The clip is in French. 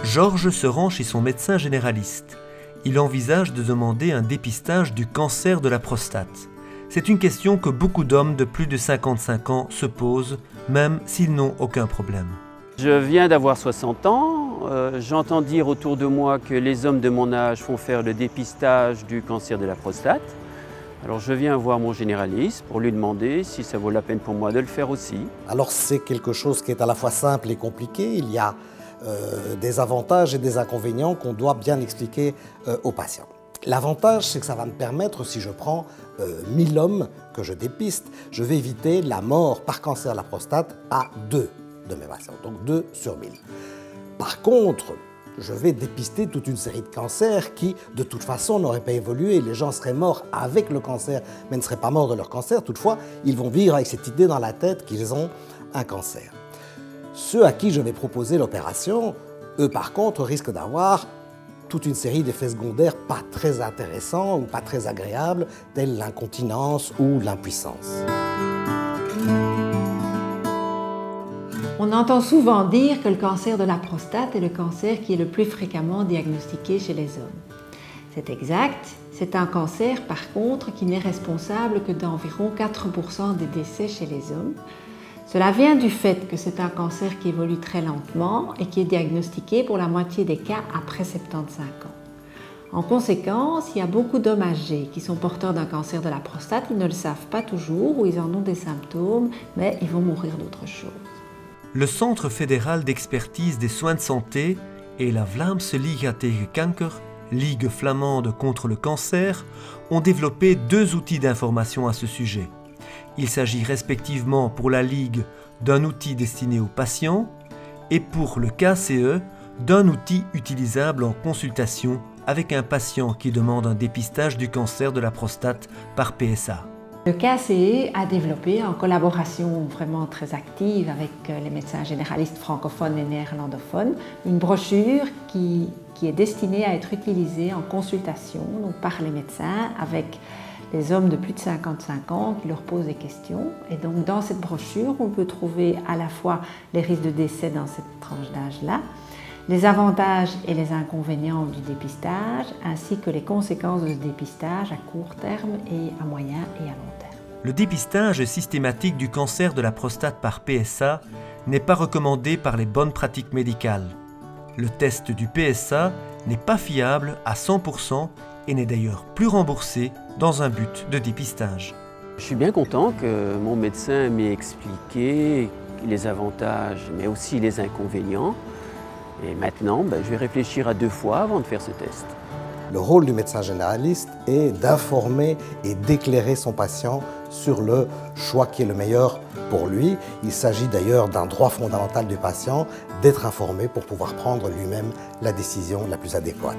Georges se rend chez son médecin généraliste. Il envisage de demander un dépistage du cancer de la prostate. C'est une question que beaucoup d'hommes de plus de 55 ans se posent, même s'ils n'ont aucun problème. Je viens d'avoir 60 ans. J'entends dire autour de moi que les hommes de mon âge font faire le dépistage du cancer de la prostate. Alors je viens voir mon généraliste pour lui demander si ça vaut la peine pour moi de le faire aussi. Alors c'est quelque chose qui est à la fois simple et compliqué. Il y a des avantages et des inconvénients qu'on doit bien expliquer aux patients. L'avantage, c'est que ça va me permettre, si je prends 1000 hommes que je dépiste, je vais éviter la mort par cancer de la prostate à 2 de mes patients, donc 2 sur 1000. Par contre, je vais dépister toute une série de cancers qui, de toute façon, n'auraient pas évolué. Les gens seraient morts avec le cancer, mais ne seraient pas morts de leur cancer. Toutefois, ils vont vivre avec cette idée dans la tête qu'ils ont un cancer. Ceux à qui je vais proposer l'opération, eux, par contre, risquent d'avoir toute une série d'effets secondaires pas très intéressants ou pas très agréables, tels l'incontinence ou l'impuissance. On entend souvent dire que le cancer de la prostate est le cancer qui est le plus fréquemment diagnostiqué chez les hommes. C'est exact, c'est un cancer par contre qui n'est responsable que d'environ 4% des décès chez les hommes. Cela vient du fait que c'est un cancer qui évolue très lentement et qui est diagnostiqué pour la moitié des cas après 75 ans. En conséquence, il y a beaucoup d'hommes âgés qui sont porteurs d'un cancer de la prostate, ils ne le savent pas toujours ou ils en ont des symptômes, mais ils vont mourir d'autre chose. Le Centre fédéral d'expertise des soins de santé et la Vlaamse Liga tegen Kanker, Ligue flamande contre le cancer, ont développé 2 outils d'information à ce sujet. Il s'agit respectivement pour la Ligue d'un outil destiné aux patients et pour le KCE d'un outil utilisable en consultation avec un patient qui demande un dépistage du cancer de la prostate par PSA. Le KCE a développé, en collaboration vraiment très active avec les médecins généralistes francophones et néerlandophones, une brochure qui est destinée à être utilisée en consultation donc par les médecins avec les hommes de plus de 55 ans qui leur posent des questions. Et donc dans cette brochure, on peut trouver à la fois les risques de décès dans cette tranche d'âge-là, les avantages et les inconvénients du dépistage, ainsi que les conséquences de ce dépistage à court terme et à moyen et à long terme. Le dépistage systématique du cancer de la prostate par PSA n'est pas recommandé par les bonnes pratiques médicales. Le test du PSA n'est pas fiable à 100% et n'est d'ailleurs plus remboursé dans un but de dépistage. Je suis bien content que mon médecin m'ait expliqué les avantages, mais aussi les inconvénients. Et maintenant, je vais réfléchir à 2 fois avant de faire ce test. Le rôle du médecin généraliste est d'informer et d'éclairer son patient sur le choix qui est le meilleur pour lui. Il s'agit d'ailleurs d'un droit fondamental du patient d'être informé pour pouvoir prendre lui-même la décision la plus adéquate.